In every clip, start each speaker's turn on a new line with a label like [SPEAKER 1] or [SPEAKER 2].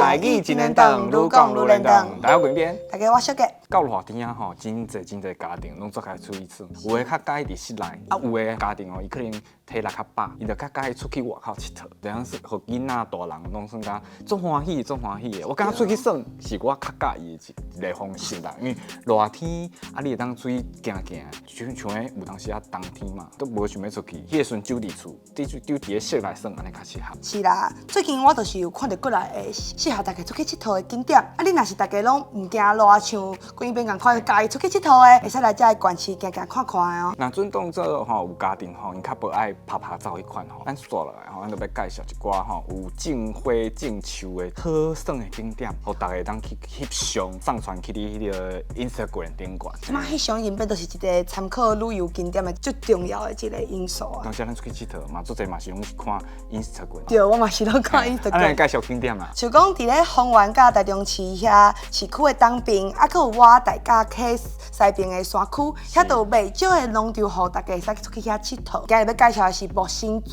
[SPEAKER 1] 台语真连长，愈讲愈连长。大家好，边。
[SPEAKER 2] 大家我小杰。
[SPEAKER 1] 到热天啊吼，真侪家庭拢做开出去耍，有诶较介意伫室内，啊有诶家庭哦，伊可能体力较饱，伊就较介意出去外口佚佗。这样是，互囡仔大人拢算甲足欢喜的。我感觉出去耍是我较介意的一个方式啦，因为热天啊，你会当出去行，像诶有当时啊冬天嘛，都无想要出去，迄个时阵就伫厝，丢伫个室内耍安尼较适合。
[SPEAKER 2] 是啦，最近我就是有看到过来的适合大家出去佚佗的景点。啊，你若是大家拢唔惊热，像规边共款介意出去佚佗的，会使来遮个县市行看看哦。
[SPEAKER 1] 那准动作吼有家庭吼，因较无爱拍照迄款吼，咱刷落来吼，咱就要介绍一寡吼有种花种树的好耍的景点，互大家当去翕相，上传去你迄个 Instagram 顶管。
[SPEAKER 2] 嘛，翕相原本就是一个参考旅游景点的最重要的一个因素啊。
[SPEAKER 1] 当时咱出去佚佗嘛，做侪嘛是拢是看 Instagram。
[SPEAKER 2] 对，我嘛是拢看 Instagram。
[SPEAKER 1] 咱来介绍景点嘛。
[SPEAKER 2] 像讲伫咧丰原甲台中市遐市区的东边，啊，佮有我大家溪西边的山区，遐都有袂少的农场，互大家会使出去遐佚佗。今日要介绍的是木星泉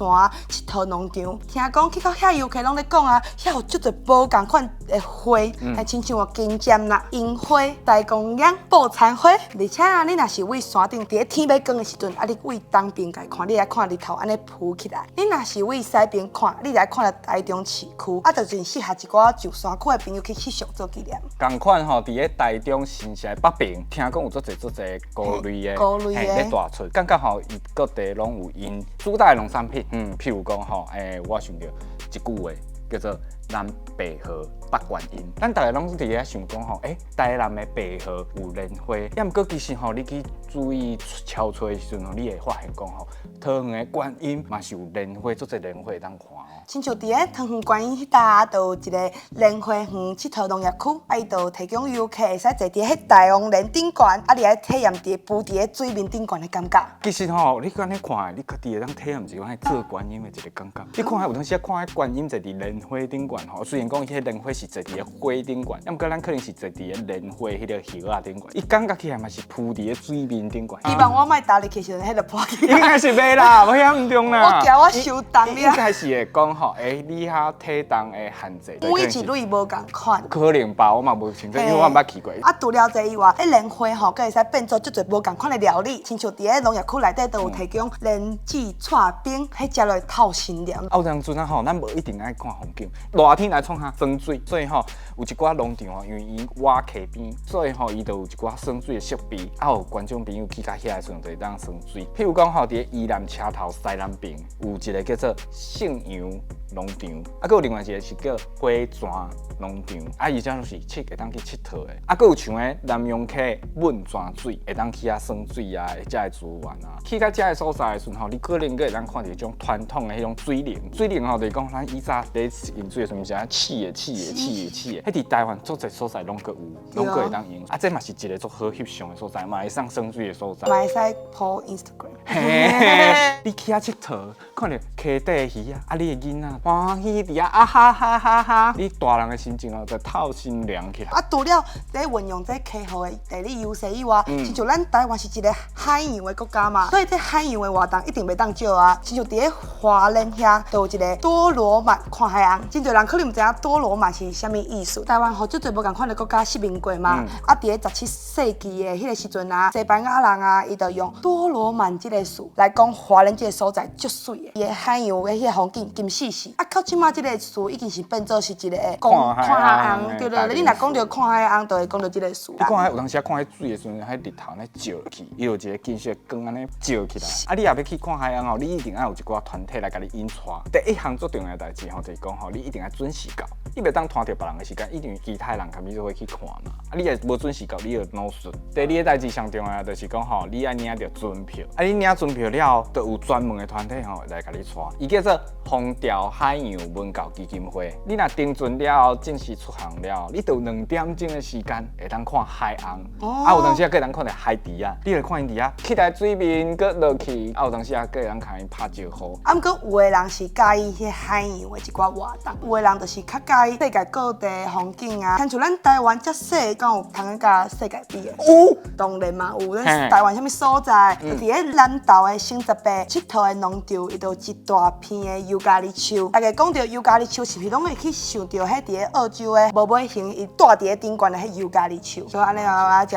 [SPEAKER 2] 佚佗农场。听讲去到遐游客拢咧讲啊，遐有足侪无共款的花，还亲像哦金针啦、樱花、大公杨、报残花。而且啊，你若是为山顶伫咧天要光的时阵，啊，你为东边来看，你来看日头安尼浮起来。你若是为西边看，你来看台中市区，啊，就真适合一寡就山区的朋友去翕相做纪念。
[SPEAKER 1] 同款吼，伫咧台中新市北边，听讲有足侪高类的，咧大出，感觉吼，伊各地拢有因主打的农产品，譬如讲吼，我想到一句话叫做南北河北观音，咱大家拢伫咧想讲吼，台南的北河有莲花，也毋过其实吼，你去注意敲吹的时阵吼，你会发现讲吼，桃园的观音嘛是有莲花，足侪莲花当看哦。
[SPEAKER 2] 亲像伫咧桃园观音迄搭，就有一个莲花园佚佗农业区，啊，伊就提供游客会使坐伫迄大王莲顶悬，啊，你来体验伫浮伫咧水面顶悬的感觉。
[SPEAKER 1] 其实吼，你安尼看，你家己会当体验一款做观音的一个感觉。你看有当时看观音坐伫莲花顶悬吼，虽然讲迄莲花是坐伫咧花顶悬，要毋过咱可能是坐伫咧莲花迄个叶仔顶悬，伊感觉起来嘛是浮伫咧水面顶悬。
[SPEAKER 2] 希望我莫踏入去时阵，迄个破去。
[SPEAKER 1] 应该是袂啦，无遐严重啦。
[SPEAKER 2] 我惊我受冻了。
[SPEAKER 1] 应该是会讲吼，你遐体重的限制。
[SPEAKER 2] 每一类无共款。
[SPEAKER 1] 可能吧，我嘛无清楚，因为我毋捌去过。
[SPEAKER 2] 啊，除了这以外，莲花吼，佮会使变做足侪无共款的料理，亲像伫咧农业区内底都有提供莲子串冰，迄食落透心凉。
[SPEAKER 1] 有当阵啊吼，咱无一定爱看风景，热天来创下酸水，所以吼有一寡农场哦，因为伊挖溪边，所以吼伊就有一寡酸水的设备，啊有观众朋友去到遐的时阵就会当酸水。譬如讲吼，伫咧宜兰车头西南边有一个叫做信阳农场，啊，佮有另外一个是叫花泉农场，啊，伊种是会当去佚佗的，啊，佮有像诶南洋溪稳泉水，会当去遐耍水啊，遮的资源啊，去到遮的所在的时阵吼，你可能会当看到迄种传统的迄种水灵，水灵吼就是讲咱以前伫饮水的时阵，是安气的，迄伫台湾足侪所在拢佮有，拢佮会当用，啊，这嘛是一个足好翕相的所在，嘛会上耍水的所在，
[SPEAKER 2] 嘛会使 po Instagram。
[SPEAKER 1] 你去遐佚佗，看到溪底鱼啊，啊，你的囡仔欢喜伫遐啊哈哈哈哈，你大人的心情哦，就透心凉起来。
[SPEAKER 2] 啊，除了在运用这气候的地理优势以外，亲像咱台湾是一个海洋的国家嘛，所以这海洋的活动一定袂当少啊。亲像伫咧花莲遐，就有一个多罗曼看海洋，真侪人可能毋知影多罗曼是啥物意思。台湾好足侪无共款的国家殖民过嘛，啊，伫咧17世纪的迄个时阵啊，西班牙人啊，伊就用多罗曼这个词来讲花莲这个所在足水的，伊的海洋的迄个风景金死死。啊，到即马这个词已经是变做是一个看海洋，对对，你若讲到看海洋，就会讲到这个词。
[SPEAKER 1] 你看海有当时看迄水的时阵，迄日头安尼照落去，伊有一个金色光安尼照起来。啊，你也要去看海洋吼，你一定要有一寡团体来甲你引带。第一项最重要的代志吼，就是讲吼，你一定要准时到，你袂当拖着别人的时间，一定其他人甲你做伙去看嘛。啊，你也无准时到，你就脑损。第二个代志上重要就是讲吼，你爱领着准票。啊，你领准票了后，就有专门的团体吼来甲你带，伊叫做丰调海洋文教基金会。你若订准了后，正式出航了，你就有2点钟的时间会当看海洋。啊，有当时啊，会当看到海猪啊，你会看因伫遐起来水面，搁落去。啊，有当时啊，会当看因拍招呼。
[SPEAKER 2] 啊，毋过有的人是介意迄海洋的一寡活动，有的人就是较介意世界各地的风景啊。像咱台湾遮细，敢有通甲世界比的？有，当然嘛有。咱台湾啥物所在，就伫咧南南投的新十八佚佗的农场，伊就有一大片的尤加利树。大家讲到尤加利树，是不是拢会去想到迄伫咧澳洲的无尾熊伊住伫咧顶悬的迄尤加利树？所以安尼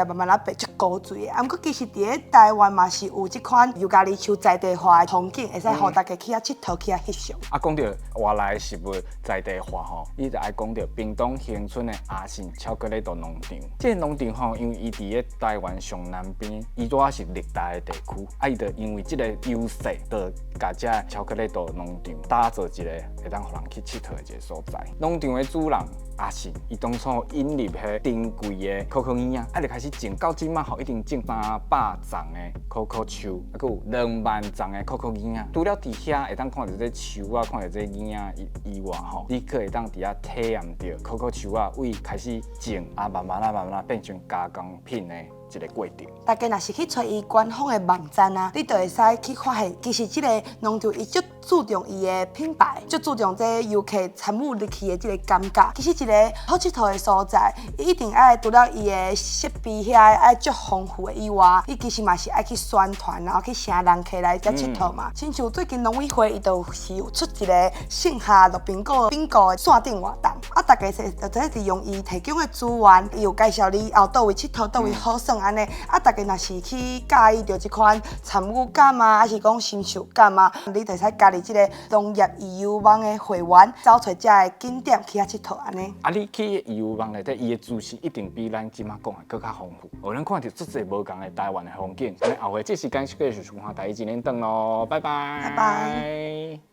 [SPEAKER 2] 慢慢白足古锥的。啊，毋过其实伫咧台湾嘛是有即款尤加利树在地化的风景，会使互大家去遐佚佗去遐翕相。
[SPEAKER 1] 啊，讲到外来的食物在地化吼，伊就爱讲到屏东恒春的阿信巧克力豆农场。这个农场吼，因为伊伫咧台湾上南边，伊拄仔是热带的地区，啊，伊就因为即个优势，就甲这巧克力豆农场打造一个会当互人去佚佗的一个所在。农场的主人阿信，伊当初引入迄珍贵的可可耳啊，就开始种，到即马吼已经种300丛的可可树，啊，佮有2万丛的可可耳啊。除了伫遐会当看到这树啊，看到这耳以外吼，你可会当伫遐体验到可可树啊，为开始种啊，慢慢变成加工品的一个过程。
[SPEAKER 2] 大家若是去找伊官方的网站啊，你就会使去发现，其实即个农场伊足注重伊的品牌，足注重这游客参与入去的即个感觉。其实一个好佚佗的所在，伊一定爱除了伊的设备遐爱足丰富的以外，伊其实嘛是爱去宣传，然后去请人客来遮佚佗嘛。亲像最近农委会伊就是有出一个盛夏乐冰果的线顶活动，啊，大家就利用伊提供的资源，伊有介绍你倒位佚佗，倒位好耍安尼。啊，大家若是去介意着即款参与感啊，还是讲新手感啊，你就使加入即个农业移游网的会员，找找遮的景点去遐佚佗安尼。
[SPEAKER 1] 啊，你去移游网内底，伊的资讯一定比咱即马讲的更较丰富，互咱看到足侪无共的台湾的风景。后回这时间就继续看第一年灯咯，拜拜。
[SPEAKER 2] 拜拜。